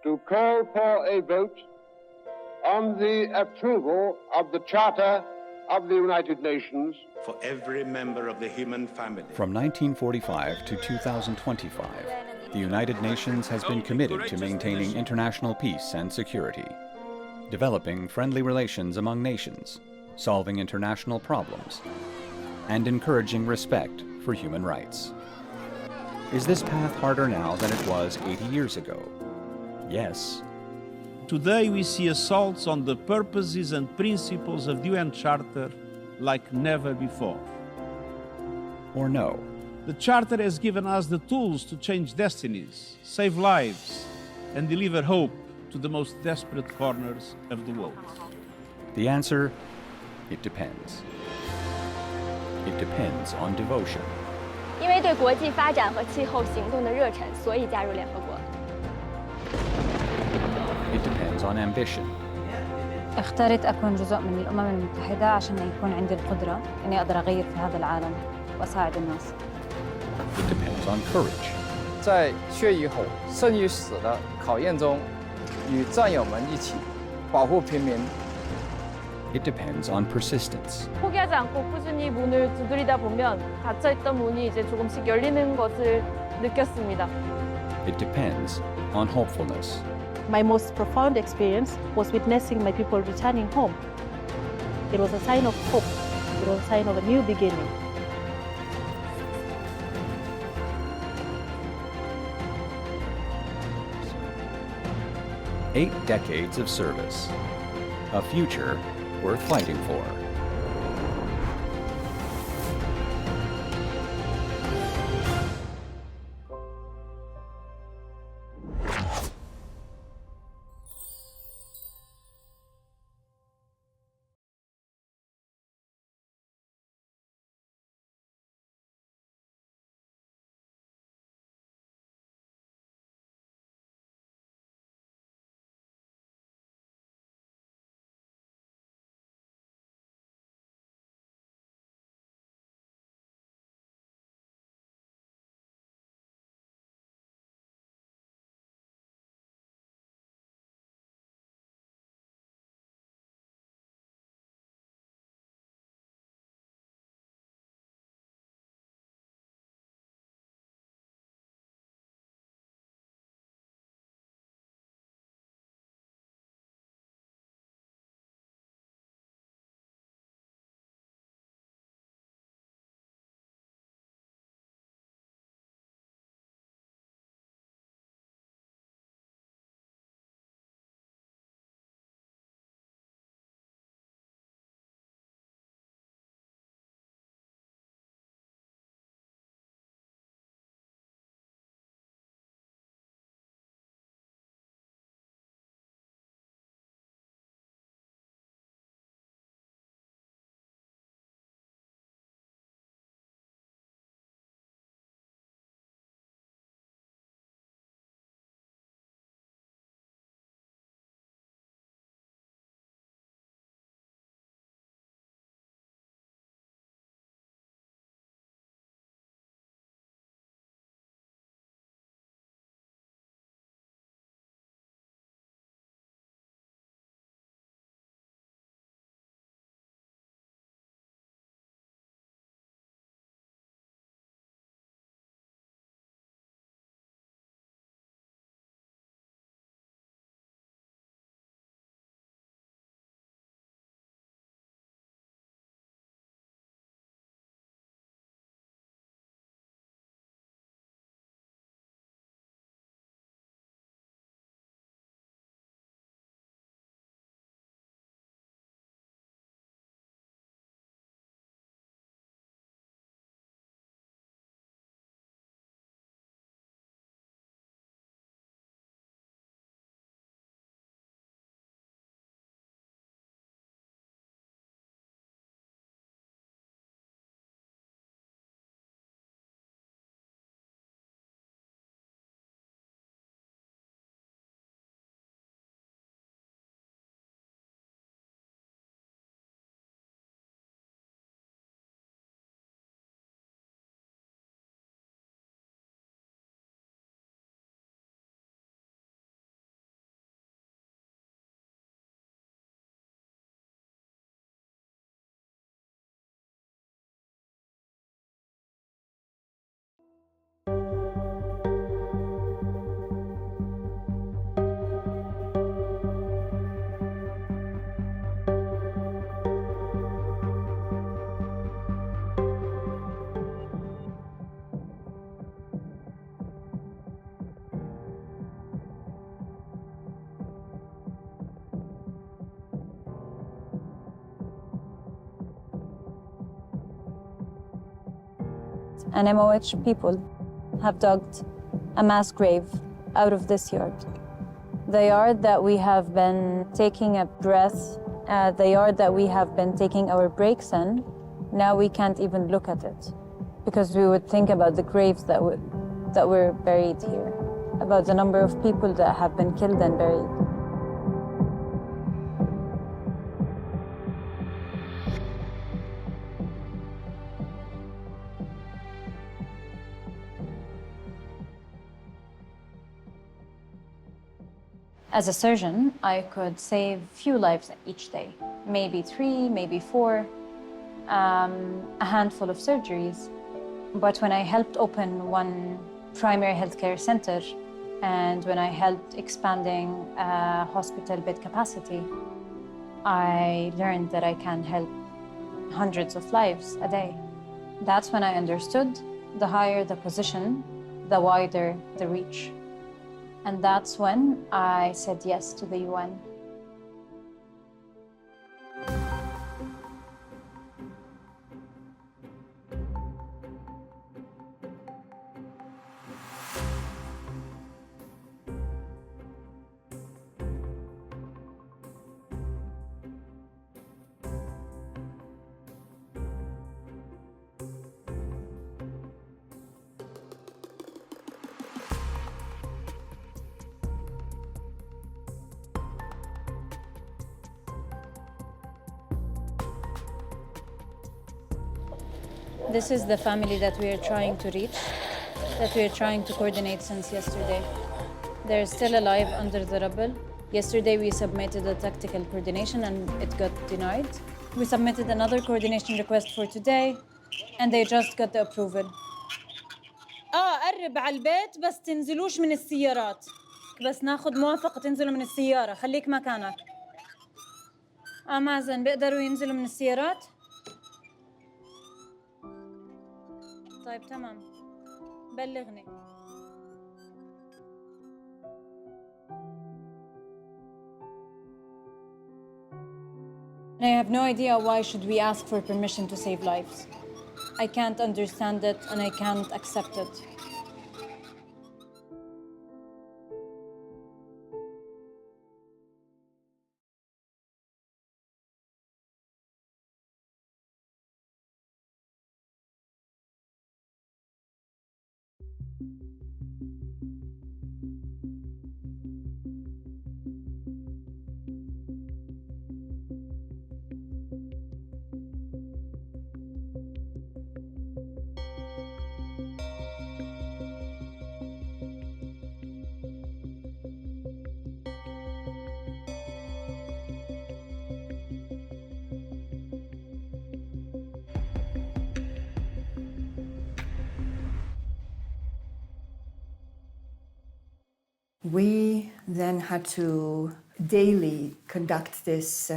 to call for a vote on the approval of the Charter of the United Nations for every member of the human family. From 1945 to 2025, the United Nations has been committed to maintaining international peace and security, developing friendly relations among nations, solving international problems, and encouraging respect for human rights. Is this path harder now than it was 80 years ago? Yes. Today we see assaults on the purposes and principles of the UN Charter like never before. Or no? The Charter has given us the tools to change destinies, save lives, and deliver hope to the most desperate corners of the world. The answer? It depends. It depends on devotion. 因为对国际发展和气候行动的热忱，所以加入联合国。It depends on ambition. اخترت أكون جزء من الأمم المتحدة عشان يكون عندي القدرة إني أقدر أغير في هذا العالم وأساعد الناس. It depends on courage. 在血与火、生与死的考验中，与战友们一起保护平民。It depends on persistence. 포기하지 않고 꾸준히 문을 두드리다 보면 닫혀있던 문이 이제 조금씩 열리는 것을 느꼈습니다. It depends on hopefulness. My most profound experience was witnessing my people returning home. It was a sign of hope. It was a sign of a new beginning. Eight decades of service. A future worth fighting for. and MOH people have dug a mass grave out of this yard. The yard that we have been taking a breath, the yard that we have been taking our breaks in, now we can't even look at it because we would think about the graves that were buried here, about the number of people that have been killed and buried. As a surgeon, I could save few lives each day, maybe 3, maybe 4, a handful of surgeries. But when I helped open one primary healthcare center and when I helped expanding hospital bed capacity, I learned that I can help hundreds of lives a day. That's when I understood the higher the position, the wider the reach. And that's when I said yes to the UN. This is the family that we are trying to reach, that we are trying to coordinate since yesterday. They're still alive under the rubble. Yesterday we submitted a tactical coordination and it got denied. We submitted another coordination request for today and they just got the approval. قرب على البيت بس تنزلوش من السيارات. بس ناخد موافقة تنزلوا من السيارة، خليك مكانك. مازن بيقدروا ينزلوا من السيارات؟ طيب تمام بلغني. I have no idea why should we ask for permission to save lives. I can't understand it and I can't accept it. We then had to daily conduct this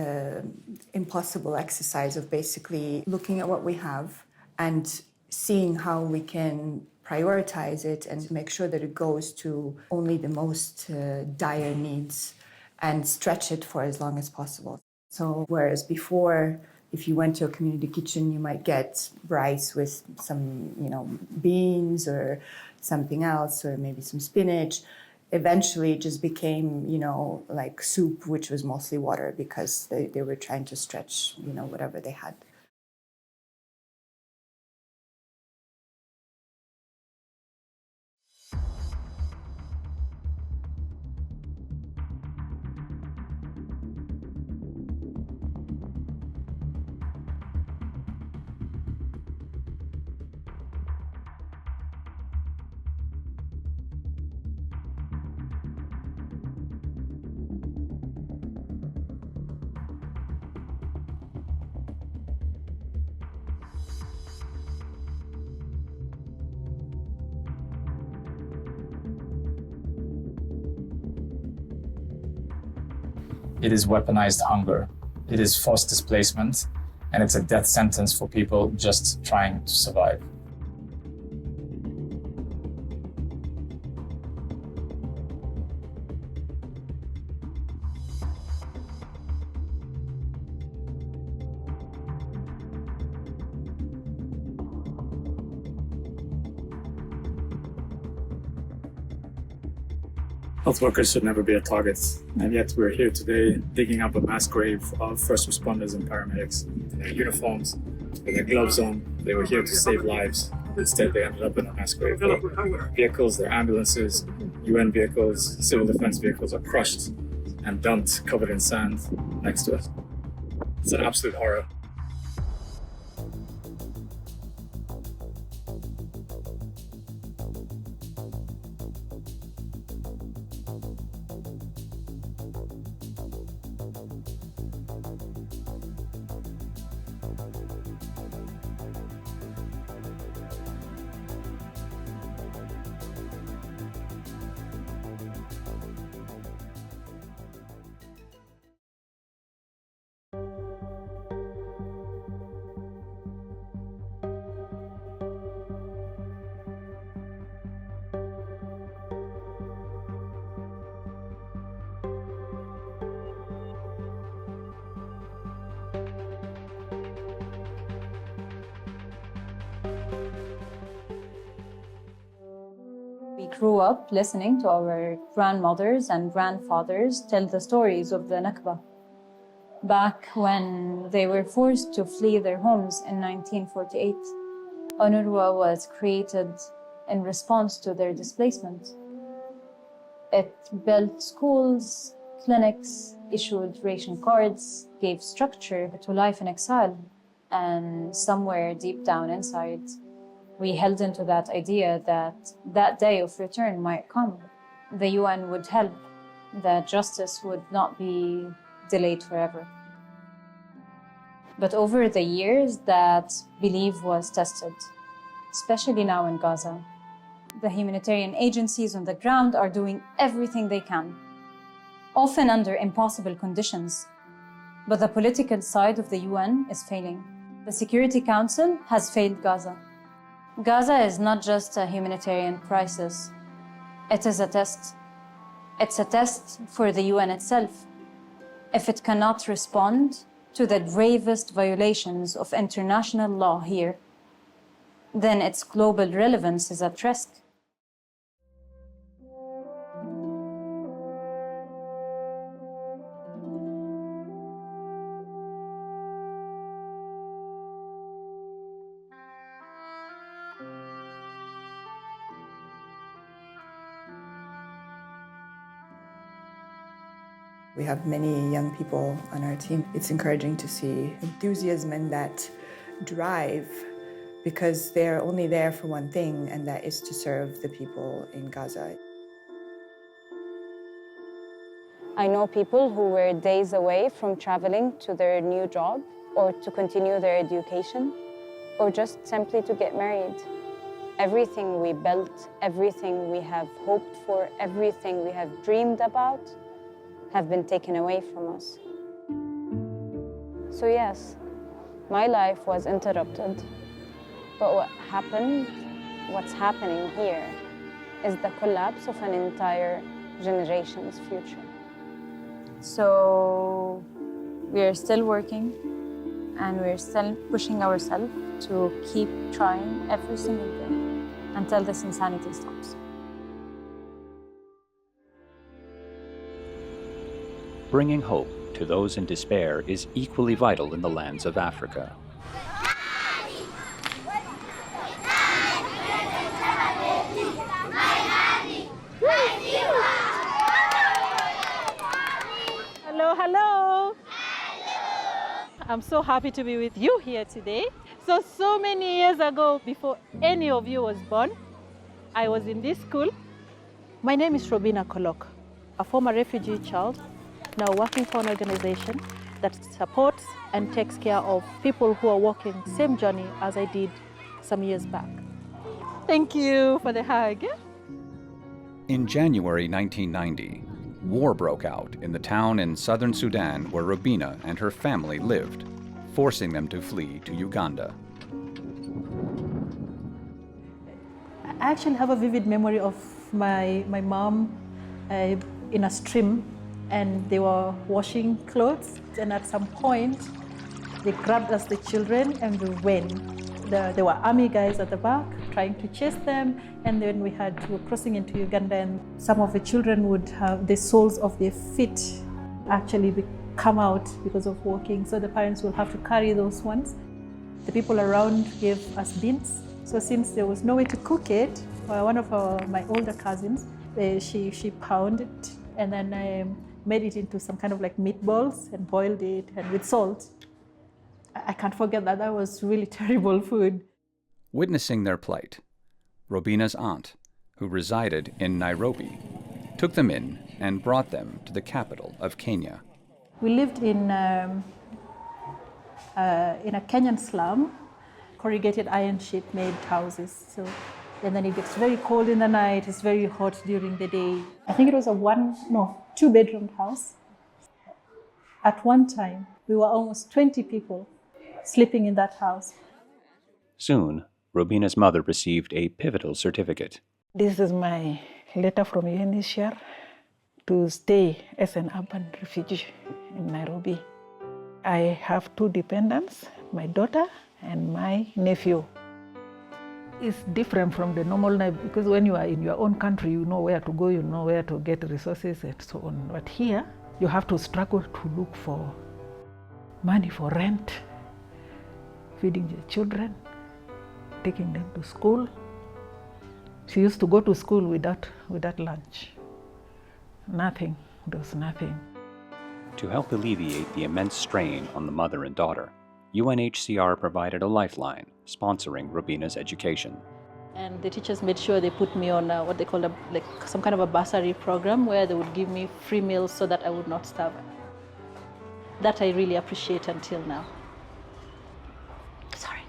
impossible exercise of basically looking at what we have and seeing how we can prioritize it and make sure that it goes to only the most dire needs and stretch it for as long as possible. So whereas before, if you went to a community kitchen, you might get rice with some, beans or something else, or maybe some spinach. Eventually it just became, like soup, which was mostly water because they were trying to stretch, whatever they had. It is weaponized hunger, it is forced displacement, and it's a death sentence for people just trying to survive. Health workers should never be a target, and yet we're here today digging up a mass grave of first responders and paramedics in their uniforms, with their gloves on. They were here to save lives. Instead, they ended up in a mass grave. Their vehicles, their ambulances, UN vehicles, civil defense vehicles are crushed and dumped, covered in sand, next to us. It's an absolute horror. We grew up listening to our grandmothers and grandfathers tell the stories of the Nakba. Back when they were forced to flee their homes in 1948, UNRWA was created in response to their displacement. It built schools, clinics, issued ration cards, gave structure to life in exile, and somewhere deep down inside, we held into that idea that that day of return might come. The UN would help, that justice would not be delayed forever. But over the years, that belief was tested, especially now in Gaza. The humanitarian agencies on the ground are doing everything they can, often under impossible conditions. But the political side of the UN is failing. The Security Council has failed Gaza. Gaza is not just a humanitarian crisis. It is a test. It's a test for the UN itself. If it cannot respond to the gravest violations of international law here, then its global relevance is at risk. We have many young people on our team. It's encouraging to see enthusiasm and that drive, because they're only there for one thing, and that is to serve the people in Gaza. I know people who were days away from traveling to their new job, or to continue their education, or just simply to get married. Everything we built, everything we have hoped for, everything we have dreamed about have been taken away from us. So yes, my life was interrupted, but what's happening here is the collapse of an entire generation's future. So we are still working, and we're still pushing ourselves to keep trying every single day until this insanity stops. Bringing hope to those in despair is equally vital in the lands of Africa. Hello. I'm so happy to be with you here today. So many years ago, before any of you was born, I was in this school. My name is Robina Kolok, a former refugee child, now working for an organization that supports and takes care of people who are walking the same journey as I did some years back. Thank you for the hug. In January 1990, war broke out in the town in southern Sudan where Robina and her family lived, forcing them to flee to Uganda. I actually have a vivid memory of my mom in a stream, and they were washing clothes, and at some point they grabbed us, the children, and we went. There were army guys at the back trying to chase them, and then we were crossing into Uganda, and some of the children would have the soles of their feet actually come out because of walking, so the parents will have to carry those ones. The people around gave us beans, so since there was no way to cook it, one of my older cousins, she pounded it, and then I made it into some kind of like meatballs and boiled it, and with salt. I can't forget that. That was really terrible food. Witnessing their plight, Robina's aunt, who resided in Nairobi, took them in and brought them to the capital of Kenya. We lived in a Kenyan slum, corrugated iron sheet made houses. So, and then it gets very cold in the night, it's very hot during the day. I think it was a 2-bedroom house. At one time, we were almost 20 people sleeping in that house. Soon, Robina's mother received a pivotal certificate. This is my letter from UNHCR to stay as an urban refugee in Nairobi. I have 2 dependents, my daughter and my nephew. It's different from the normal life because when you are in your own country, you know where to go, you know where to get resources and so on. But here, you have to struggle to look for money for rent, feeding your children, taking them to school. She used to go to school without lunch. Nothing, there was nothing. To help alleviate the immense strain on the mother and daughter, UNHCR provided a lifeline, sponsoring Robina's education. And the teachers made sure they put me on what they call some kind of a bursary program where they would give me free meals so that I would not starve. That I really appreciate until now. Sorry.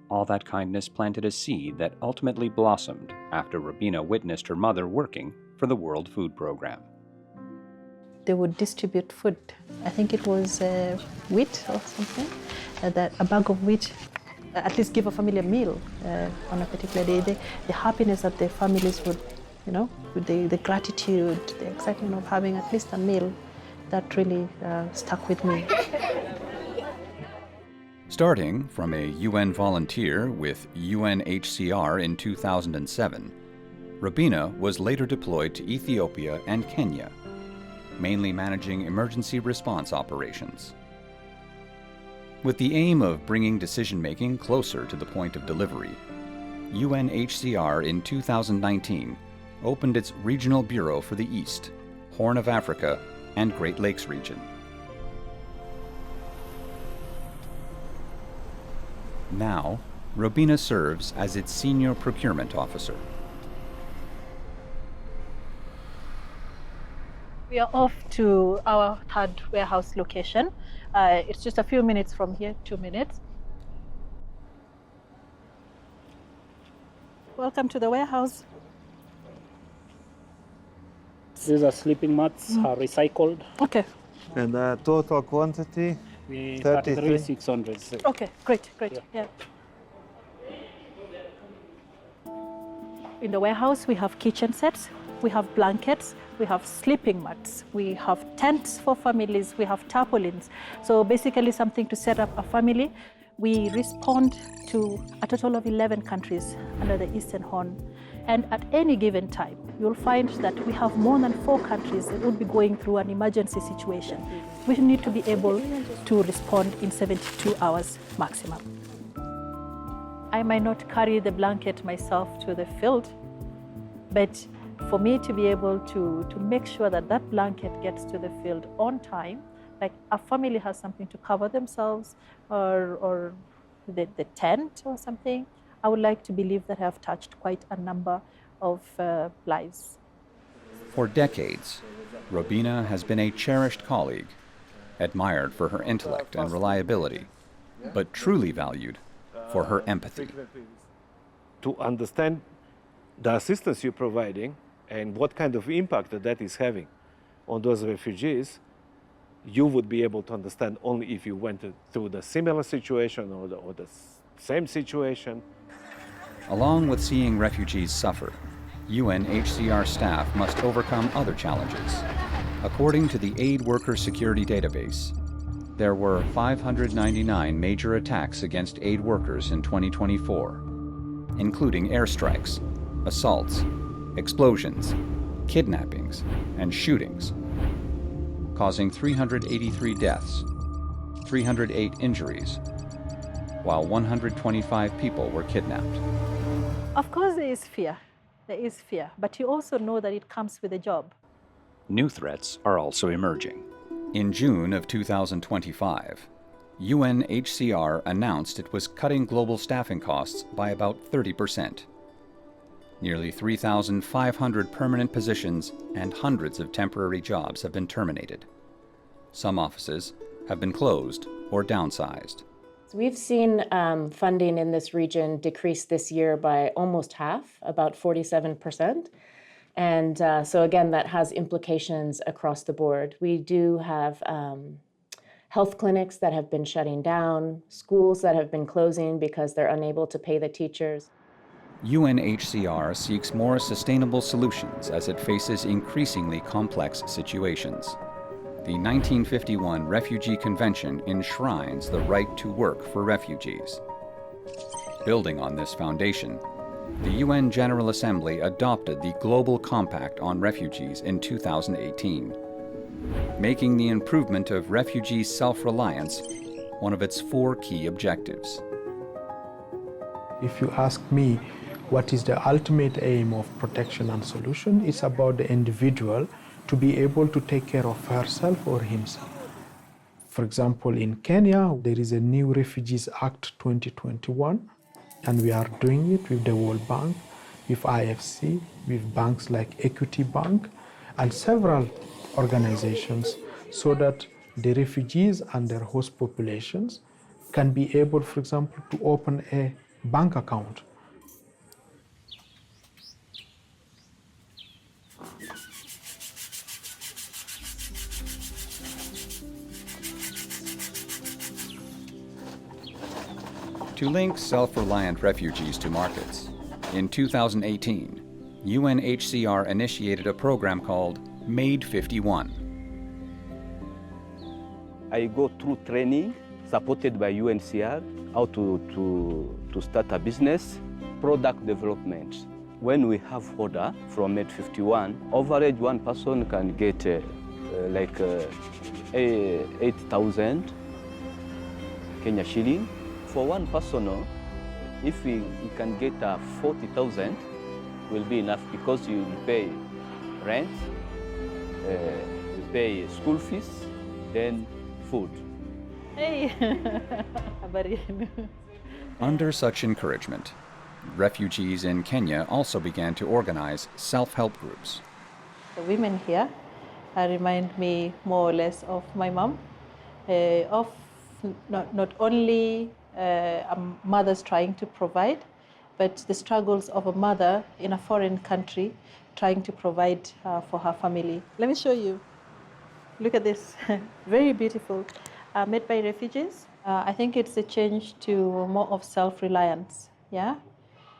All that kindness planted a seed that ultimately blossomed after Robina witnessed her mother working for the World Food Program. They would distribute food. I think it was wheat or something, a bag of wheat, at least give a family a meal on a particular day. The happiness that the families would, with the gratitude, the excitement of having at least a meal, that really stuck with me. Starting from a UN volunteer with UNHCR in 2007, Robina was later deployed to Ethiopia and Kenya, mainly managing emergency response operations. With the aim of bringing decision-making closer to the point of delivery, UNHCR in 2019 opened its Regional Bureau for the East, Horn of Africa, and Great Lakes region. Now, Robina serves as its Senior Procurement Officer. We are off to our 3rd warehouse location. It's just a few minutes from here, 2 minutes. Welcome to the warehouse. These are sleeping mats, are recycled. Okay. And the total quantity? 33,600. Okay, great. Yeah. In the warehouse, we have kitchen sets, we have blankets, we have sleeping mats, we have tents for families, we have tarpaulins. So basically something to set up a family. We respond to a total of 11 countries under the Eastern Horn. And at any given time, you'll find that we have more than 4 countries that would be going through an emergency situation. We need to be able to respond in 72 hours maximum. I might not carry the blanket myself to the field, but for me to be able to make sure that that blanket gets to the field on time, like a family has something to cover themselves or the tent or something, I would like to believe that I have touched quite a number of lives. For decades, Robina has been a cherished colleague, admired for her intellect and reliability, but truly valued for her empathy. To understand the assistance you're providing and what kind of impact that is having on those refugees, you would be able to understand only if you went through the similar situation or the same situation. Along with seeing refugees suffer, UNHCR staff must overcome other challenges. According to the Aid Worker Security Database, There were 599 major attacks against aid workers in 2024, including airstrikes, assaults, explosions, kidnappings, and shootings, causing 383 deaths, 308 injuries, while 125 people were kidnapped. Of course there is fear, but you also know that it comes with a job. New threats are also emerging. In June of 2025, UNHCR announced it was cutting global staffing costs by about 30%. Nearly 3,500 permanent positions and hundreds of temporary jobs have been terminated. Some offices have been closed or downsized. So we've seen funding in this region decrease this year by almost half, about 47%. And so again, that has implications across the board. We do have health clinics that have been shutting down, schools that have been closing because they're unable to pay the teachers. UNHCR seeks more sustainable solutions as it faces increasingly complex situations. The 1951 Refugee Convention enshrines the right to work for refugees. Building on this foundation, the UN General Assembly adopted the Global Compact on Refugees in 2018, making the improvement of refugee self-reliance one of its 4 key objectives. If you ask me, what is the ultimate aim of protection and solution? It's about the individual to be able to take care of herself or himself. For example, in Kenya, there is a new Refugees Act 2021, and we are doing it with the World Bank, with IFC, with banks like Equity Bank, and several organizations, so that the refugees and their host populations can be able, for example, to open a bank account. To link self-reliant refugees to markets, in 2018, UNHCR initiated a program called Made 51. I go through training supported by UNHCR, how to start a business, product development. When we have order from Made 51, average one person can get 8,000 Kenya shilling. For one person, if we can get 40,000, will be enough because you pay rent, you pay school fees, then food. Hey. Under such encouragement, refugees in Kenya also began to organize self-help groups. The women here remind me more or less of my mom, of not only mothers trying to provide, but the struggles of a mother in a foreign country trying to provide for her family. Let me show you. Look at this, very beautiful, made by refugees. I think it's a change to more of self-reliance, yeah?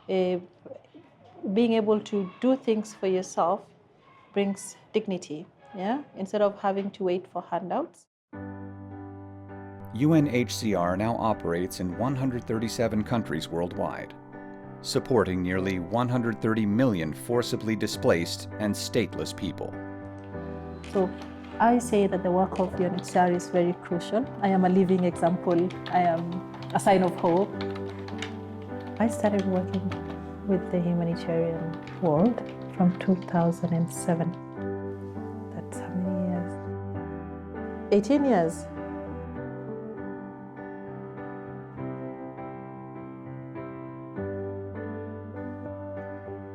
Being able to do things for yourself brings dignity, yeah? Instead of having to wait for handouts. UNHCR now operates in 137 countries worldwide, supporting nearly 130 million forcibly displaced and stateless people. So I say that the work of UNHCR is very crucial. I am a living example. I am a sign of hope. I started working with the humanitarian world from 2007. That's how many years? 18 years.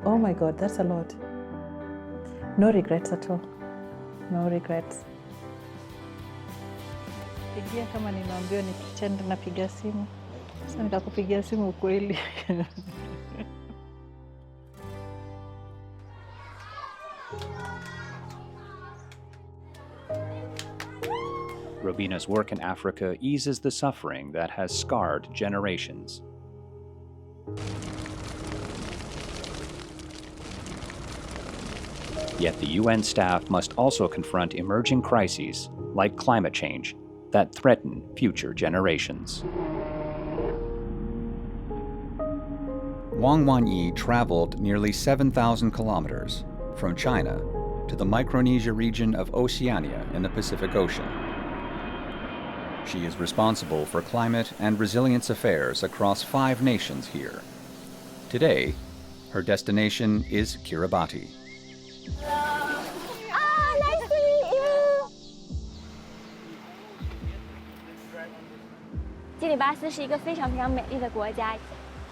Oh my God, that's a lot. No regrets at all. No regrets. Pigia kama ninaambiwa nikichenda napiga simu. Sasa nikakupigia simu kweli. Robina's work in Africa eases the suffering that has scarred generations. Yet the UN staff must also confront emerging crises like climate change, that threaten future generations. Wang Wanyi traveled nearly 7,000 kilometers from China to the Micronesia region of Oceania in the Pacific Ocean. She is responsible for climate and resilience affairs across 5 nations here. Today, her destination is Kiribati. Nice to meet you. 基里巴斯是一个非常非常美丽的国家。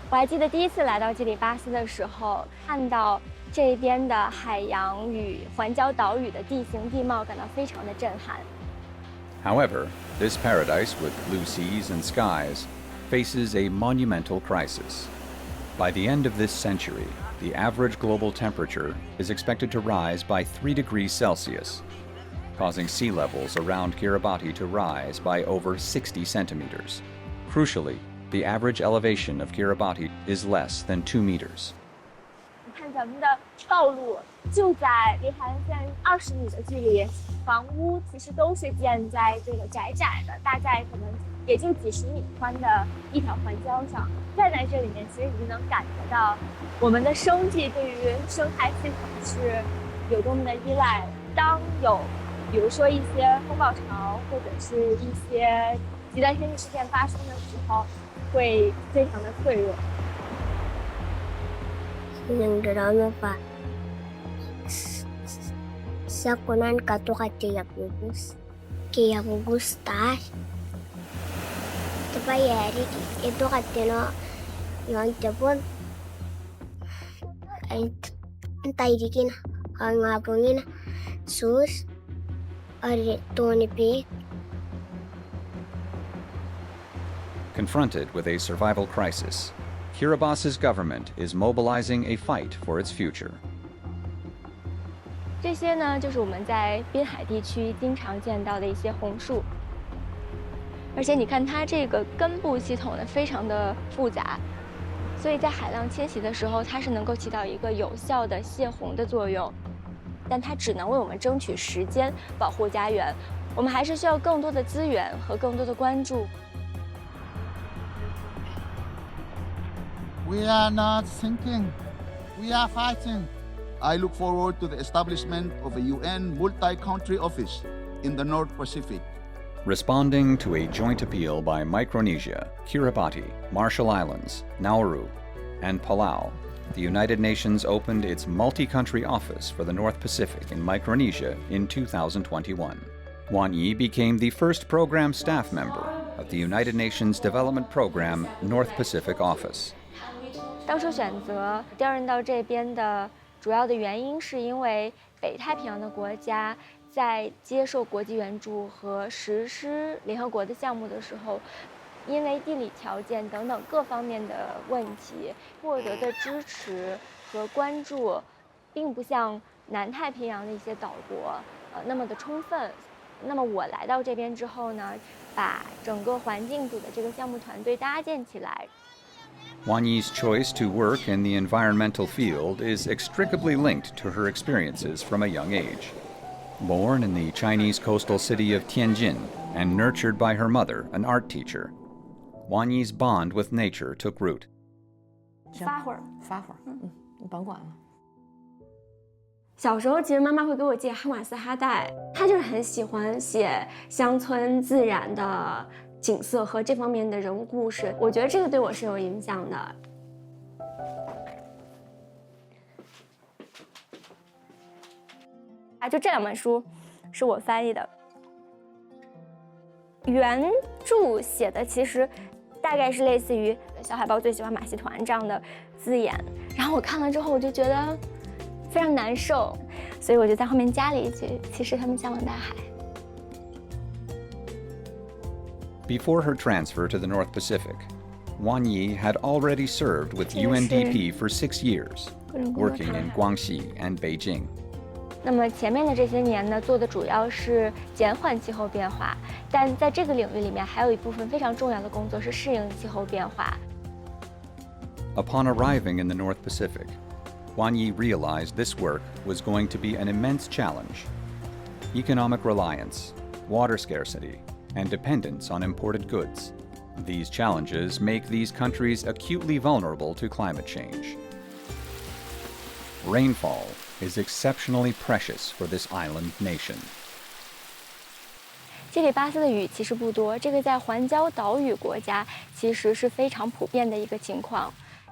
我还记得第一次来到基里巴斯的时候，看到这边的海洋与环礁岛屿的地形地貌，感到非常的震撼。However, this paradise with blue seas and skies faces a monumental crisis. By the end of this century, the average global temperature is expected to rise by 3 degrees Celsius, causing sea levels around Kiribati to rise by over 60 centimeters. Crucially, the average elevation of Kiribati is less than 2 meters. 你看咱们的道路就在离海岸线20米的距离，房屋其实都是建在这个窄窄的，大概可能也就几十米宽的一条环礁上。站在这里面，其实已经能感觉到我们的生计对于生态系统是有多么的依赖。当有比如说一些风暴潮或者是一些极端天气事件发生的时候，会非常的脆弱。Nang drama pa. Sa kunan kato kaya pupus. Kaya pupus tar. Tapayari ito katino yon Japon. Ay taydikin ang ngapungin sus ari toni pe. Confronted with a survival crisis, Kiribati's government is mobilizing a fight for its future. 这些呢，就是我们在滨海地区经常见到的一些红树。而且你看它这个根部系统呢，非常的复杂，所以在海浪侵袭的时候，它是能够起到一个有效的泄洪的作用。但它只能为我们争取时间，保护家园。我们还是需要更多的资源和更多的关注。We are not sinking. We are fighting. I look forward to the establishment of a UN multi-country office in the North Pacific. Responding to a joint appeal by Micronesia, Kiribati, Marshall Islands, Nauru, and Palau, the United Nations opened its multi-country office for the North Pacific in Micronesia in 2021. Wanyi became the first program staff member of the United Nations Development Program North Pacific Office. 当初选择调任到这边的主要的原因，是因为北太平洋的国家在接受国际援助和实施联合国的项目的时候，因为地理条件等等各方面的问题，获得的支持和关注，并不像南太平洋的一些岛国那么的充分。那么我来到这边之后呢，把整个环境组的这个项目团队搭建起来。Wanyi's choice to work in the environmental field is inextricably linked to her experiences from a young age. Born in the Chinese coastal city of Tianjin and nurtured by her mother, an art teacher, Wanyi's bond with nature took root. 发会儿，你甭管了。小时候，其实妈妈会给我借哈马斯哈代，她就是很喜欢写乡村自然的景色和这方面的人物故事，我觉得这个对我是有影响的。就这2本书是我翻译的，原著写的其实大概是类似于小海豹最喜欢马戏团这样的字眼，然后我看了之后我就觉得非常难受，所以我就在后面加了一句，其实他们向往大海。Before her transfer to the North Pacific, Wanyi had already served with UNDP for 6 years, working in Guangxi and Beijing. 那么前面的这些年呢，做的主要是减缓气候变化，但在这个领域里面，还有一部分非常重要的工作是适应气候变化。Upon arriving in the North Pacific, Wanyi realized this work was going to be an immense challenge. Economic reliance, water scarcity, and dependence on imported goods. These challenges make these countries acutely vulnerable to climate change. Rainfall is exceptionally precious for this island nation. 基里巴斯的雨其实不多，这个在环礁岛屿国家其实是非常普遍的一个情况。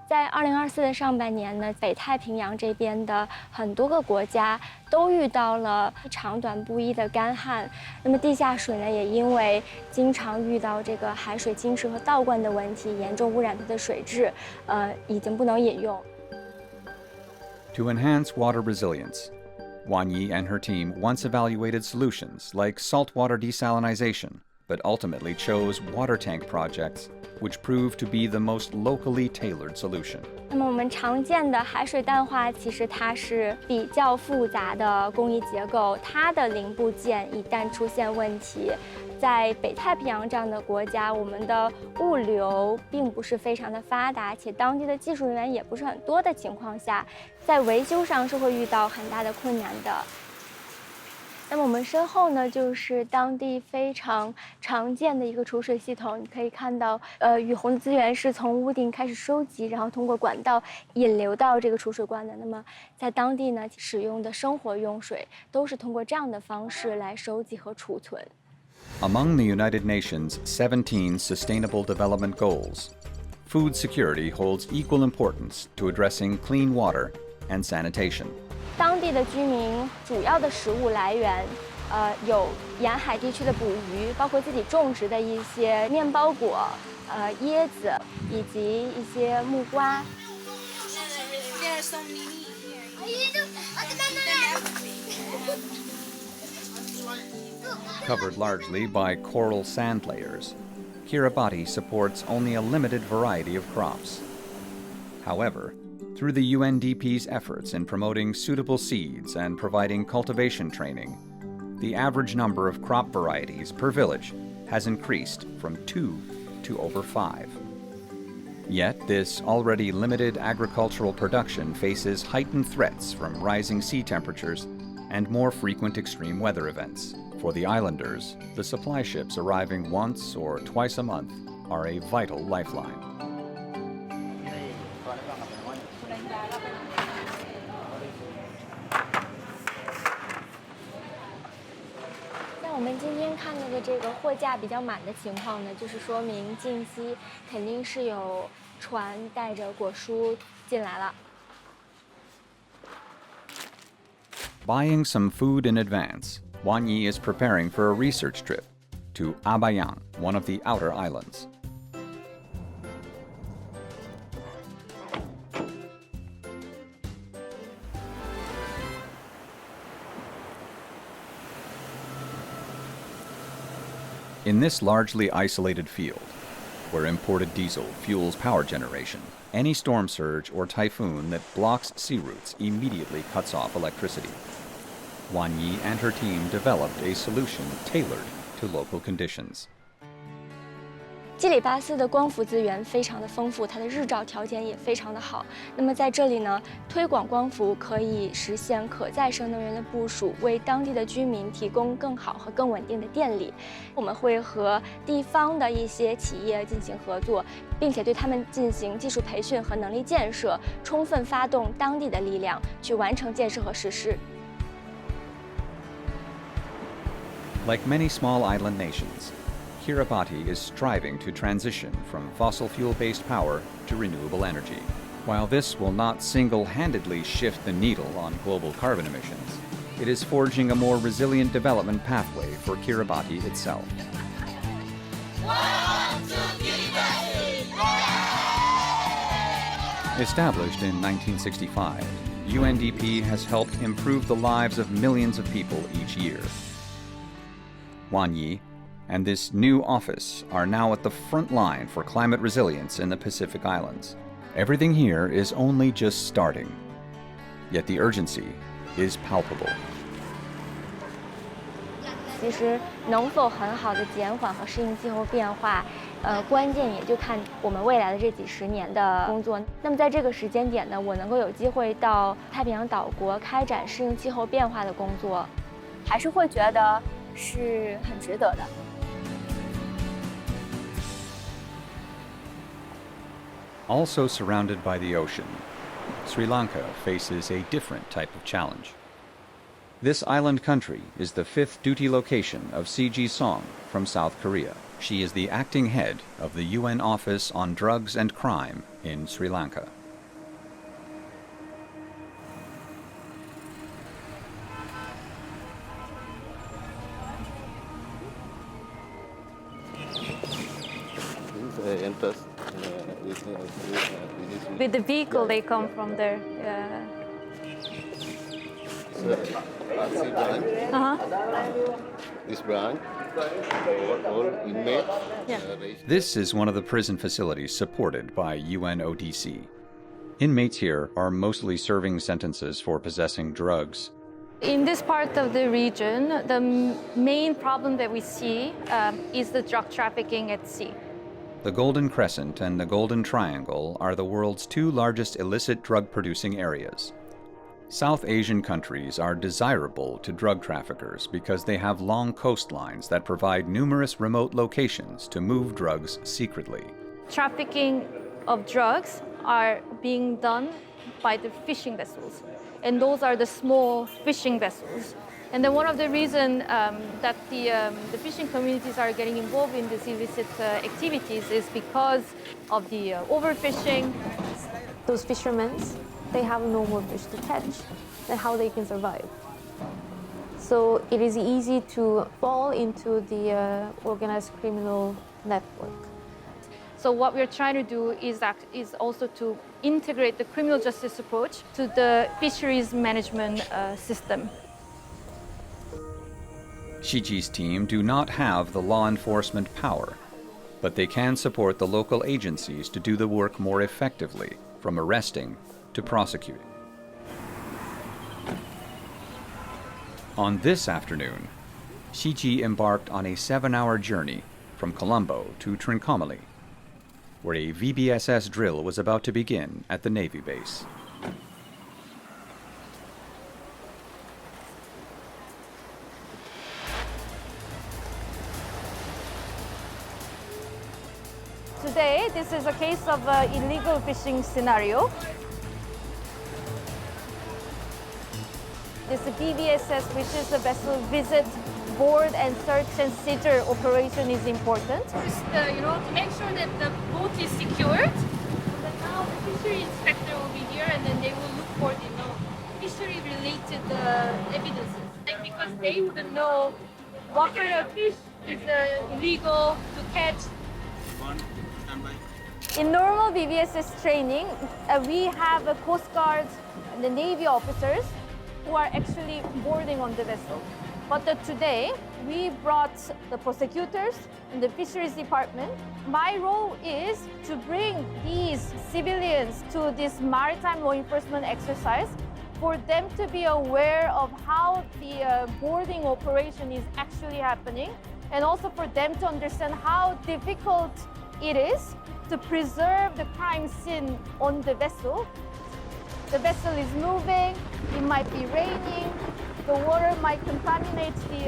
在2024的上半年呢，北太平洋这边的很多个国家都遇到了长短不一的干旱，那么地下水呢，也因为经常遇到这个海水侵蚀和倒灌的问题，严重污染它的水质，已经不能饮用。To enhance water resilience, Wang Yi and her team once evaluated solutions like saltwater desalination, but ultimately chose water tank projects, which proved to be the most locally tailored solution. 那么我们常见的海水淡化，其实它是比较复杂的工艺结构，它的零部件一旦出现问题，在北太平洋这样的国家，我们的物流并不是非常的发达，且当地的技术人员也不是很多的情况下，在维修上是会遇到很大的困难的。那么我们身后呢，就是当地非常常见的一个储水系统。你可以看到，雨洪的资源是从屋顶开始收集，然后通过管道引流到这个储水罐的。那么在当地呢，使用的生活用水都是通过这样的方式来收集和储存。Among the United Nations' 17 Sustainable Development Goals, food security holds equal importance to addressing clean water and sanitation. 当地的居民主要的食物来源，有沿海地区的捕鱼，包括自己种植的一些面包果、椰子以及一些木瓜。Covered largely by coral sand layers, Kiribati supports only a limited variety of crops. However, through the UNDP's efforts in promoting suitable seeds and providing cultivation training, the average number of crop varieties per village has increased from 2 to over 5. Yet, this already limited agricultural production faces heightened threats from rising sea temperatures and more frequent extreme weather events. For the islanders, the supply ships arriving once or twice a month are a vital lifeline. 我们今天看到的这个货架比较满的情况呢，就是说明近期肯定是有船带着果蔬进来了。Buying some food in advance, Wang Yi is preparing for a research trip to Abayang, one of the outer islands. In this largely isolated field, where imported diesel fuels power generation, any storm surge or typhoon that blocks sea routes immediately cuts off electricity. Wang Yi and her team developed a solution tailored to local conditions. 基里巴斯的光伏资源非常的丰富，它的日照条件也非常的好。那么在这里呢，推广光伏可以实现可再生能源的部署，为当地的居民提供更好和更稳定的电力。我们会和地方的一些企业进行合作，并且对他们进行技术培训和能力建设，充分发动当地的力量去完成建设和实施。Like many small island nations, Kiribati is striving to transition from fossil fuel-based power to renewable energy. While this will not single-handedly shift the needle on global carbon emissions, it is forging a more resilient development pathway for Kiribati itself. Established in 1965, UNDP has helped improve the lives of millions of people each year. Wang Yi and this new office are now at the front line for climate resilience in the Pacific Islands. Everything here is only just starting, yet the urgency is palpable. 其实能否很好的减缓和适应气候变化，关键也就看我们未来的这几十年的工作。那么在这个时间点呢，我能够有机会到太平洋岛国开展适应气候变化的工作，还是会觉得是很值得的。Also surrounded by the ocean, Sri Lanka faces a different type of challenge. This island country is the 5th duty location of C.G. Song from South Korea. She is the acting head of the UN Office on Drugs and Crime in Sri Lanka. With the vehicle, they come from there. This branch, all inmates. This is one of the prison facilities supported by UNODC. Inmates here are mostly serving sentences for possessing drugs. In this part of the region, the main problem that we see is the drug trafficking at sea. The Golden Crescent and the Golden Triangle are the world's 2 largest illicit drug-producing areas. South Asian countries are desirable to drug traffickers because they have long coastlines that provide numerous remote locations to move drugs secretly. Trafficking of drugs are being done by the fishing vessels, and those are the small fishing vessels. And then one of the reasons that the fishing communities are getting involved in these illicit activities is because of the overfishing. Those fishermen, they have no more fish to catch, then how they can survive. So it is easy to fall into the organized criminal network. So what we're trying to do is also to integrate the criminal justice approach to the fisheries management system. Shiji's team do not have the law enforcement power, but they can support the local agencies to do the work more effectively, from arresting to prosecuting. On this afternoon, Shiji embarked on a 7-hour journey from Colombo to Trincomalee, where a VBSS drill was about to begin at the Navy base. Today, this is a case of illegal fishing scenario. This BVSS, which is the vessel visit, board, and search and seizure operation, is important. Just, to make sure that the boat is secured. And then now the fishery inspector will be here, and then they will look for fishery-related evidences. Because they wouldn't know what kind of fish is illegal to catch. In normal VVSS training, we have a Coast Guard and the Navy officers who are actually boarding on the vessel. But today, we brought the prosecutors and the fisheries department. My role is to bring these civilians to this maritime law enforcement exercise for them to be aware of how the boarding operation is actually happening, and also for them to understand how difficult it is to preserve the crime scene on the vessel. The vessel is moving, it might be raining, the water might contaminate the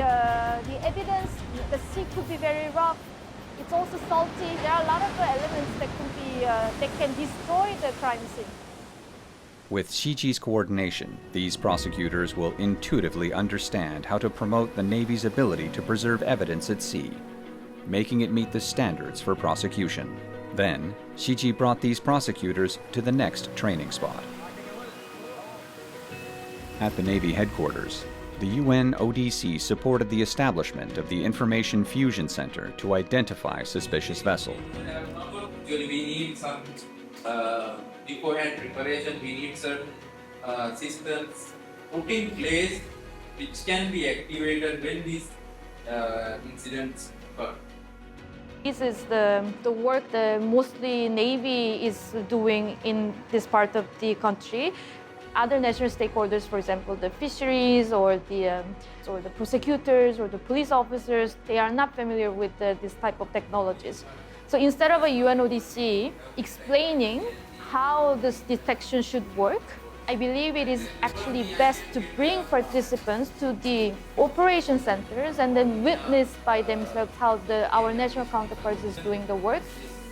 evidence, the sea could be very rough, it's also salty. There are a lot of elements that can destroy the crime scene. With Shiji's coordination, these prosecutors will intuitively understand how to promote the Navy's ability to preserve evidence at sea, making it meet the standards for prosecution. Then, Shiji brought these prosecutors to the next training spot. At the Navy headquarters, the UNODC supported the establishment of the Information Fusion Center to identify suspicious vessels. We need some beforehand preparation, we need certain systems put in place which can be activated when these incidents occur. This is the work that mostly Navy is doing in this part of the country. Other national stakeholders, for example, the fisheries or the prosecutors or the police officers, they are not familiar with this type of technologies. So instead of a UNODC explaining how this detection should work, I believe it is actually best to bring participants to the operation centers and then witness by themselves how our national counterparts is doing the work.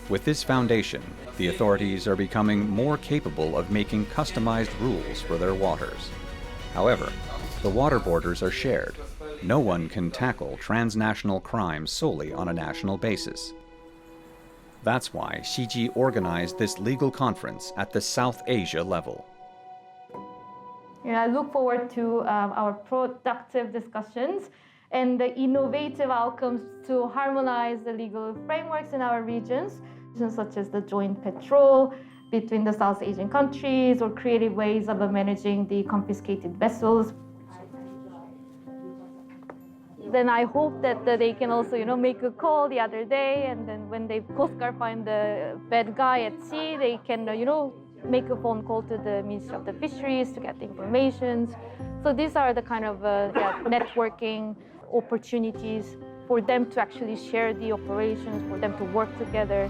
With this foundation, the authorities are becoming more capable of making customized rules for their waters. However, the water borders are shared. No one can tackle transnational crime solely on a national basis. That's why Xi Ji organized this legal conference at the South Asia level. I look forward to our productive discussions and the innovative outcomes to harmonize the legal frameworks in our regions, such as the joint patrol between the South Asian countries or creative ways of managing the confiscated vessels. Then I hope that they can also, make a call the other day, and then when the Coast Guard find the bad guy at sea, they can, make a phone call to the Ministry of the Fisheries to get the information. So these are the kind of networking opportunities for them to actually share the operations, for them to work together.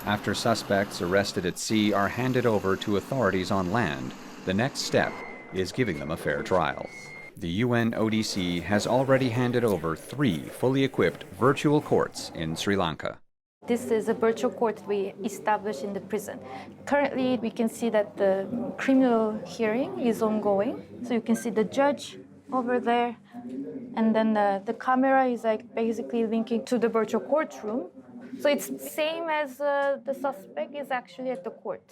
After suspects arrested at sea are handed over to authorities on land, the next step is giving them a fair trial. The UNODC has already handed over 3 fully equipped virtual courts in Sri Lanka. This is a virtual court we established in the prison. Currently, we can see that the criminal hearing is ongoing. So you can see the judge over there. And then the camera is basically linking to the virtual courtroom. So it's the same as the suspect is actually at the court.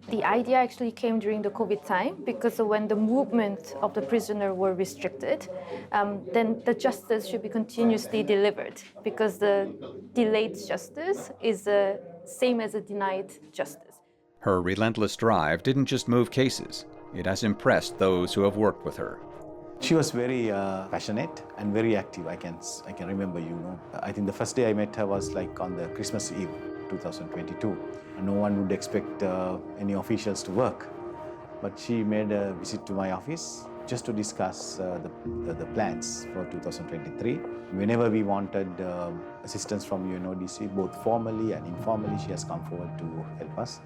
The idea actually came during the COVID time, because when the movement of the prisoner were restricted, then the justice should be continuously delivered, because the delayed justice is the same as a denied justice. Her relentless drive didn't just move cases, it has impressed those who have worked with her. She was very passionate and very active. I can remember, I think the first day I met her was on the Christmas Eve, 2022. No one would expect any officials to work, but she made a visit to my office just to discuss the plans for 2023. Whenever we wanted assistance from UNODC, both formally and informally, she has come forward to help us.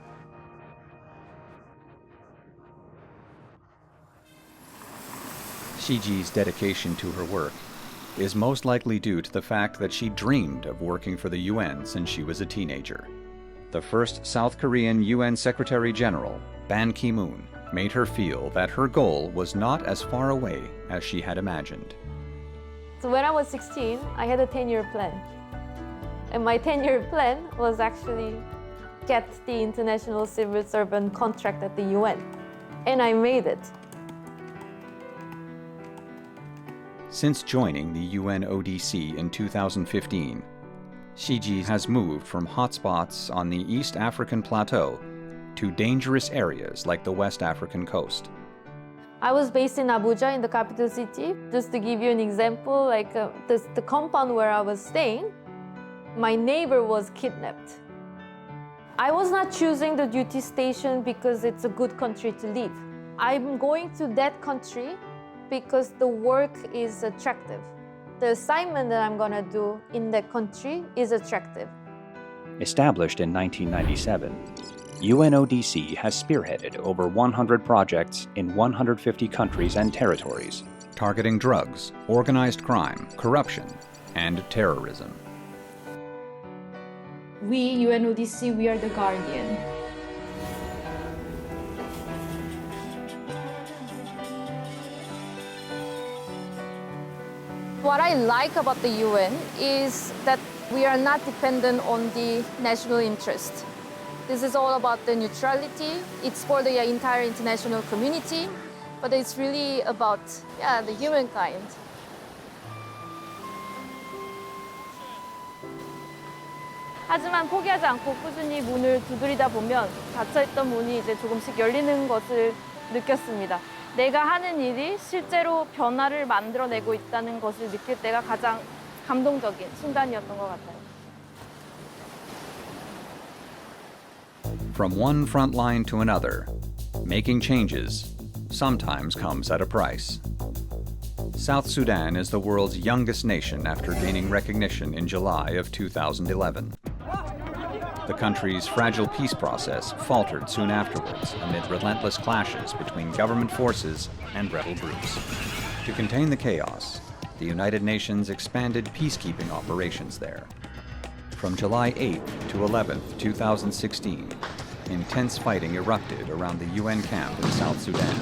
Xi Ji's dedication to her work is most likely due to the fact that she dreamed of working for the UN since she was a teenager. The first South Korean UN Secretary General, Ban Ki-moon, made her feel that her goal was not as far away as she had imagined. So when I was 16, I had a 10-year plan. And my 10-year plan was actually get the International Civil Servant contract at the UN. And I made it. Since joining the UNODC in 2015, Xi Ji has moved from hotspots on the East African plateau to dangerous areas like the West African coast. I was based in Abuja, in the capital city. Just to give you an example, the compound where I was staying, my neighbor was kidnapped. I was not choosing the duty station because it's a good country to live. I'm going to that country because the work is attractive. The assignment that I'm going to do in that country is attractive. Established in 1997, UNODC has spearheaded over 100 projects in 150 countries and territories, targeting drugs, organized crime, corruption, and terrorism. We, UNODC, we are the guardian. What I like about the UN is that we are not dependent on the national interest. This is all about the neutrality. It's for the entire international community, but it's really about the humankind. 하지만 포기하지 않고 꾸준히 문을 두드리다 보면 닫혀있던 문이 이제 조금씩 열리는 것을 느꼈습니다. 내가 하는 일이 실제로 변화를 만들어내고 있다는 것을 느낄 때가 가장 감동적인 순간이었던 것 같아요. From one front line to another, making changes sometimes comes at a price. South Sudan is the world's youngest nation after gaining recognition in July of 2011. The country's fragile peace process faltered soon afterwards amid relentless clashes between government forces and rebel groups. To contain the chaos, the United Nations expanded peacekeeping operations there. From July 8th to 11th, 2016, intense fighting erupted around the UN camp in South Sudan.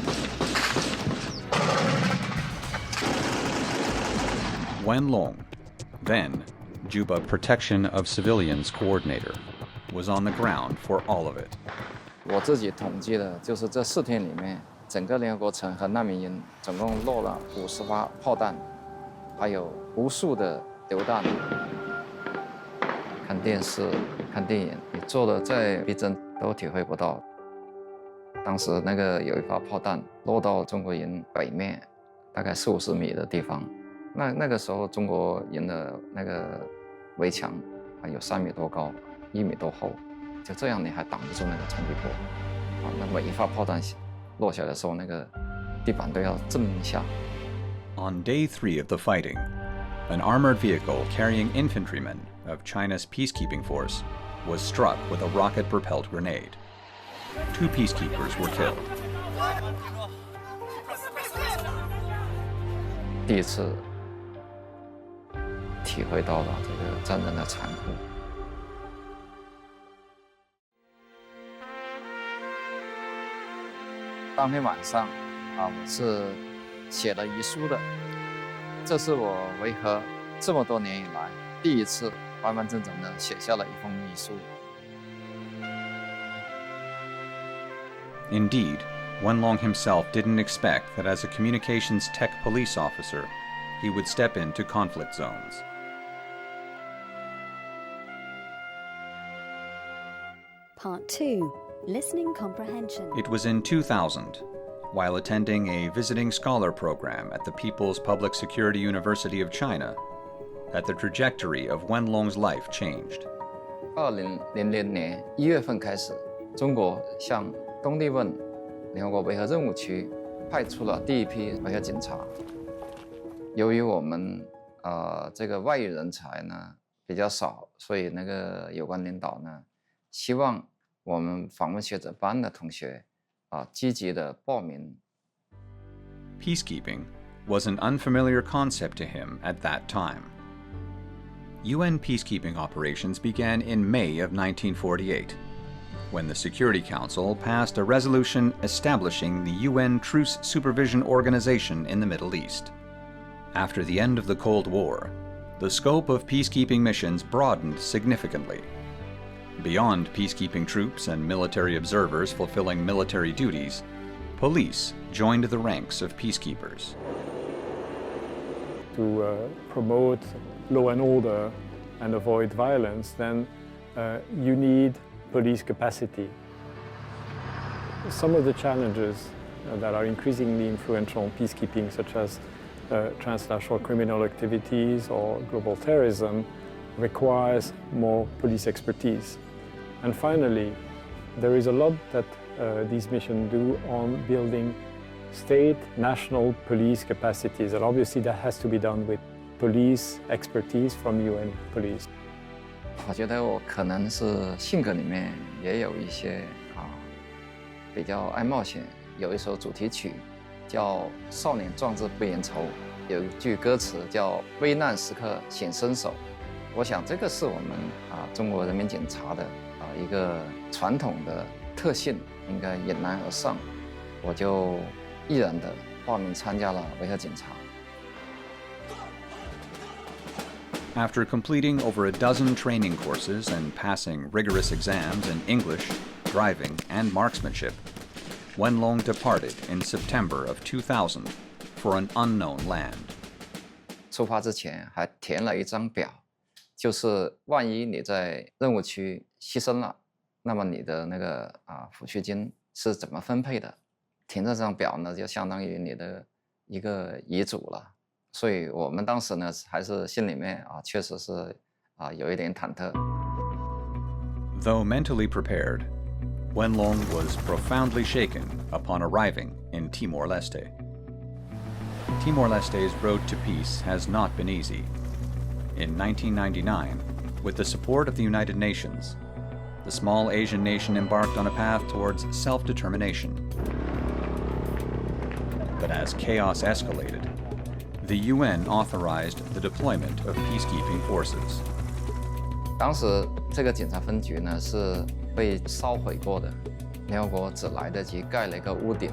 Wen Long, then Juba Protection of Civilians Coordinator, was on the ground for all of it. 我自己统计的就是这4天里面，整个联合国城和难民营总共落了50发炮弹，还有无数的榴弹。看电视、看电影，你做的再逼真都体会不到。当时那个有一发炮弹落到中国营北面，大概40-50米的地方。那个时候中国营的那个围墙还有3米多高，1米多厚，就这样你还挡不住那个冲击波。那每一发炮弹落下来的时候，那个地板都要震一下。On day 3 of the fighting, an armored vehicle carrying infantrymen of China's peacekeeping force was struck with a rocket-propelled grenade. 2 peacekeepers were killed. 第一次体会到了这个战争的残酷。当天晚上，我是写了遗书的，这是我为何这么多年以来第一次完完整整的写下了一封遗书。Indeed, Wenlong himself didn't expect that as a communications tech police officer, he would step into conflict zones. Part 2. Listening Comprehension. It was in 2000, while attending a visiting scholar program at the People's Public Security University of China, that the trajectory of Wenlong's life changed. 2000年1月份开始，中国向东帝汶联合国维和任务区派出了第一批维和警察。由于我们这个外语人才呢比较少，所以那个有关领导呢希望我们访问学者班的同学积极的报名。Peacekeeping was an unfamiliar concept to him at that time. UN peacekeeping operations began in May of 1948, when the Security Council passed a resolution establishing the UN Truce Supervision Organization in the Middle East. After the end of the Cold War, the scope of peacekeeping missions broadened significantly. Beyond peacekeeping troops and military observers fulfilling military duties, police joined the ranks of peacekeepers. To promote law and order and avoid violence, then you need police capacity. Some of the challenges that are increasingly influential on peacekeeping, such as transnational criminal activities or global terrorism, requires more police expertise. And finally, there is a lot that these missions do on building state, national police capacities, and obviously that has to be done with police expertise from UN police. 我觉得我可能是性格里面也有一些比较爱冒险。有一首主题曲叫《少年壮志不言愁》，有一句歌词叫“危难时刻显身手”。我想这个是我们中国人民警察的一个传统的特性，应该迎难而上。我就毅然的报名参加了维和警察。After completing over a dozen training courses and passing rigorous exams in English, driving, and marksmanship, Wenlong departed in September of 2000 for an unknown land. 出发之前还填了一张表，就是万一你在任务区牺牲了，那么你的那个抚恤金是怎么分配的？填这张表呢，就相当于你的一个遗嘱了。所以我们当时呢，还是心里面确实是有一点忐忑。Though mentally prepared, Wenlong was profoundly shaken upon arriving in Timor-Leste. Timor-Leste's road to peace has not been easy. In 1999, with the support of the United Nations, the small Asian nation embarked on a path towards self-determination. But as chaos escalated, the UN authorized the deployment of peacekeeping forces. 当时这个检察分局呢是被烧毁过的，联合国只来得及盖了一个屋顶，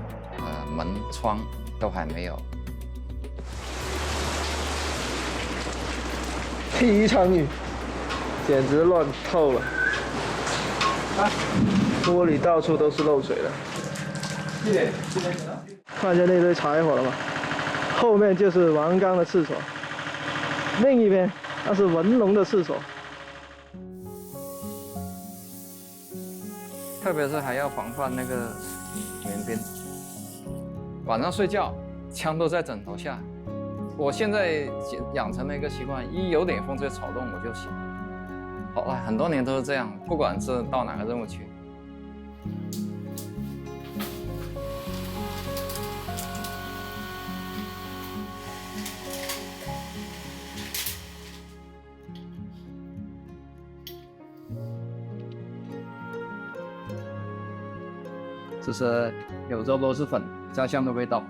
门窗都还没有。第一场雨，简直乱透了，玻璃到处都是漏水的。看见那堆柴火了吗？后面就是王刚的厕所，另一边那是文龙的厕所。特别是还要防范那个民兵，晚上睡觉枪都在枕头下。我现在养成了一个习惯，一有点风吹草动我就醒。好了，很多年都是这样，不管是到哪个任务区。就是有时候螺蛳粉家乡的味道。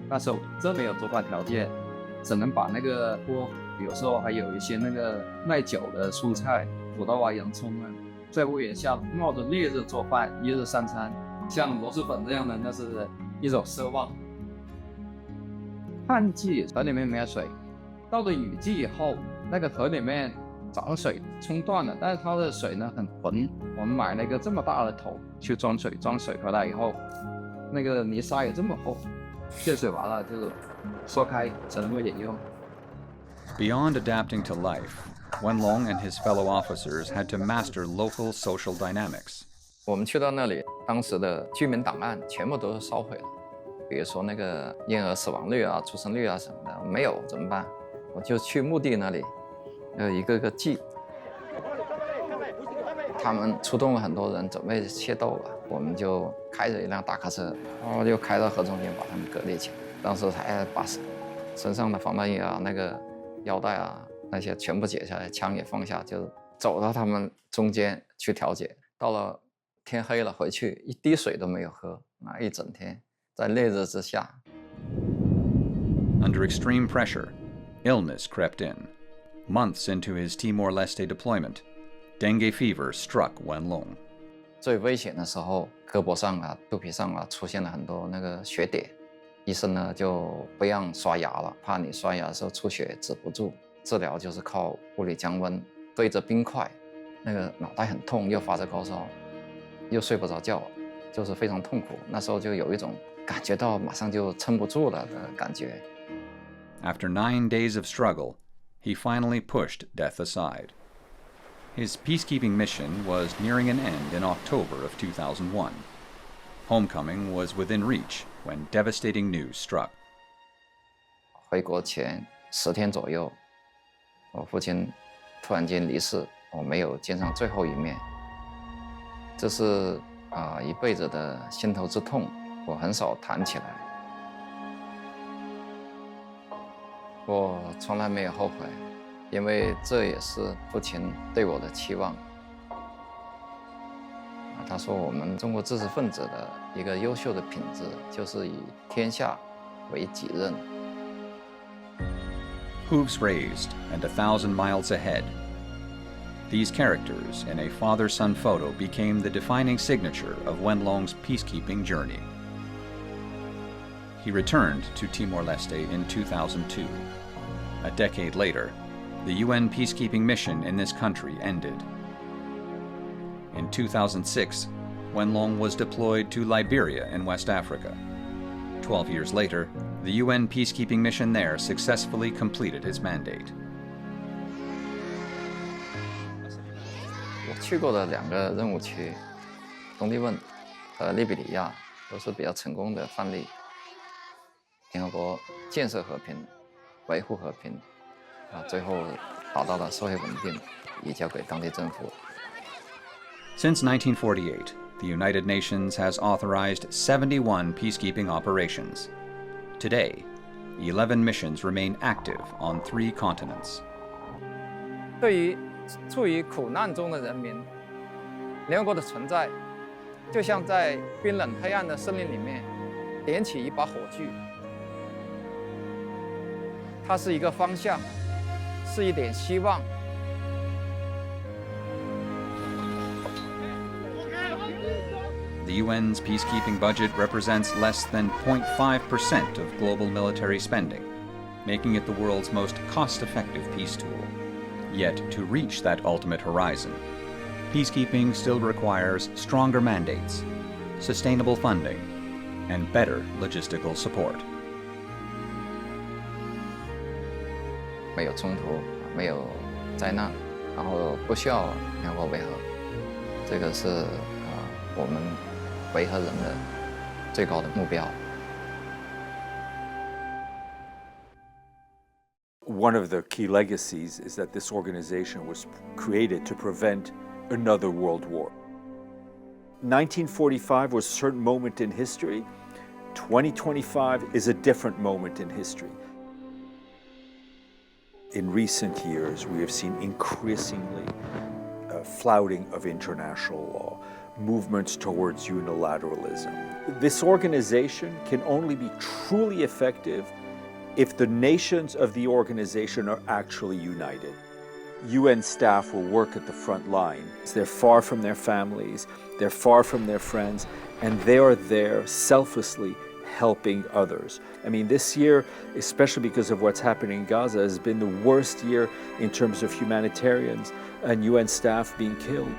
那时候真没有做饭条件，只能把那个锅，有时候还有一些那个耐久的蔬菜，土豆啊、洋葱啊，在屋檐下冒着烈日做饭，一日三餐。像螺蛳粉这样的，那是一种奢望。旱季河里面没有水，到了雨季以后，那个河里面涨水冲断了，但是它的水呢很浑。我们买了一个这么大的桶去装水，装水回来以后，那个泥沙也这么厚，泄水完了就缩开，才能够饮用。Beyond adapting to life, Wenlong and his fellow officers had to master local social dynamics. 我们去到那里，当时的居民档案全部都是烧毁了，比如说那个婴儿死亡率啊、出生率啊什么的，没有怎么办？我就去墓地那里，一个个记。他们出动了很多人准备械斗了，我们就开着一辆大卡车，然后就开到河中间把他们隔离起来。当时还把身上的防弹衣啊、那个腰带啊那些全部解下来，枪也放下，就走到他们中间去调解。到了天黑了回去，一滴水都没有喝，那一整天在烈日之下。Under extreme pressure, illness crept in. Months into his Timor-Leste deployment, dengue fever struck Wenlong. 最危险的时候，胳膊上啊、肚皮上啊出现了很多那个血点，医生呢就不让刷牙了，怕你刷牙的时候出血止不住。治疗就是靠物理降温，对着冰块，那个脑袋很痛，又发着高烧，又睡不着觉，就是非常痛苦。那时候就有一种感觉到马上就撑不住了的感觉。After 9 days of struggle, he finally pushed death aside. His peacekeeping mission was nearing an end in October of 2001. Homecoming was within reach when devastating news struck. 回国前10天左右，我父亲突然间离世，我没有见上最后一面。这是一辈子的心头之痛，我很少谈起来。我从来没有后悔，因为这也是父亲对我的期望。他说我们中国知识分子的一个优秀的品质，就是以天下为己任。Hooves raised and 1,000 miles ahead. These characters in a father-son photo became the defining signature of Wenlong's peacekeeping journey. He returned to Timor-Leste in 2002. A decade later, the UN peacekeeping mission in this country ended. In 2006, Wenlong was deployed to Liberia in West Africa. 12 years later, the UN peacekeeping mission there successfully completed its mandate. 我去过的2个任务区，东帝汶和利比里亚都是比较成功的范例。联合国建设和平、维护和平，最后达到了社会稳定，移交给当地政府。Since 1948, the United Nations has authorized 71 peacekeeping operations. Today, 11 missions remain active on 3 continents. 对于处于苦难中的人民，联合国的存在，就像在冰冷黑暗的森林里面点起一把火炬。它是一个方向，是一点希望。The UN's peacekeeping budget represents less than 0.5% of global military spending, making it the world's most cost-effective peace tool. Yet, to reach that ultimate horizon, peacekeeping still requires stronger mandates, sustainable funding, and better logistical support. 没有冲突，没有灾难，然后不需要两国维和，这个是我们维和人的最高的目标。 One of the key legacies is that this organization was created to prevent another world war. 1945 was a certain moment in history. 2025 is a different moment in history. In recent years, we have seen increasingly flouting of international law, movements towards unilateralism. This organization can only be truly effective if the nations of the organization are actually united. UN staff will work at the front line. They're far from their families, they're far from their friends, and they are there selflessly helping others. I mean, this year, especially because of what's happening in Gaza, has been the worst year in terms of humanitarians and UN staff being killed.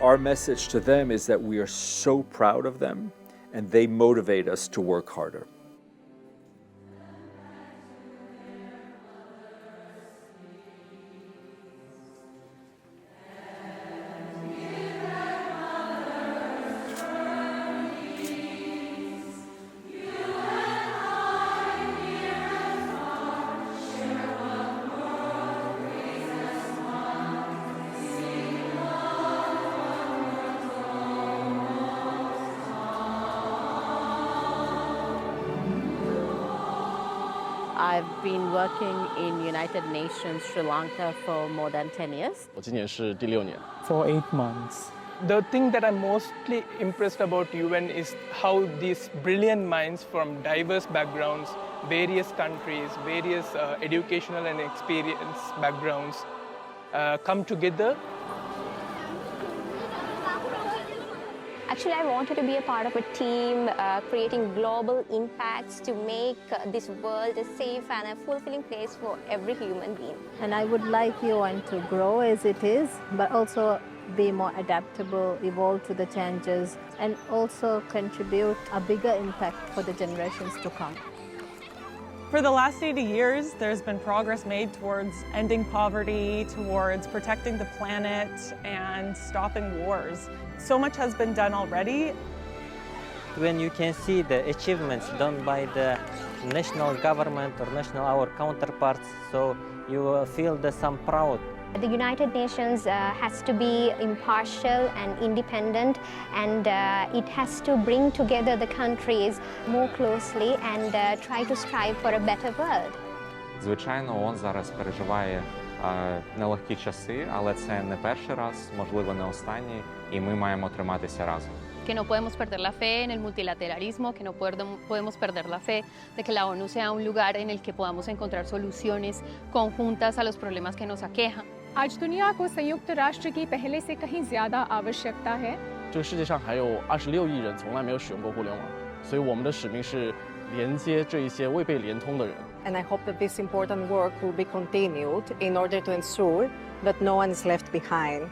Our message to them is that we are so proud of them, and they motivate us to work harder. I've been working in United Nations Sri Lanka for more than 10 years. 我今年是第6年。 For 8 months. The thing that I'm mostly impressed about UN is how these brilliant minds from diverse backgrounds, various countries, various educational and experience backgrounds come together. Actually, I wanted to be a part of a team creating global impacts to make this world a safe and a fulfilling place for every human being. And I would like UN to grow as it is, but also be more adaptable, evolve to the changes, and also contribute a bigger impact for the generations to come. For the last 80 years, there's been progress made towards ending poverty, towards protecting the planet, and stopping wars. So much has been done already. When you can see the achievements done by the national government or our counterparts, so you feel some proud. The United Nations has to be impartial and independent, and it has to bring together the countries more closely and try to strive for a better world. Звичайно, ООН зараз переживає нелегкі часи, але це не перший раз, можливо, не останній, і ми маємо триматися разом. Que no podemos perder la fe en el multilateralismo, que no podemos perder la fe de que la ONU sea un lugar en el que podamos encontrar soluciones conjuntas a los problemas que nos aquejan. आज दुनिया को संयुक्त राष्ट्र की पहले से कहीं ज़्यादा आवश्यकता है।这个世界上还有26亿人从来没有使用过互联网，所以我们的使命是连接这一些未被连通的人。 And I hope that this important work will be continued in order to ensure that no one is left behind.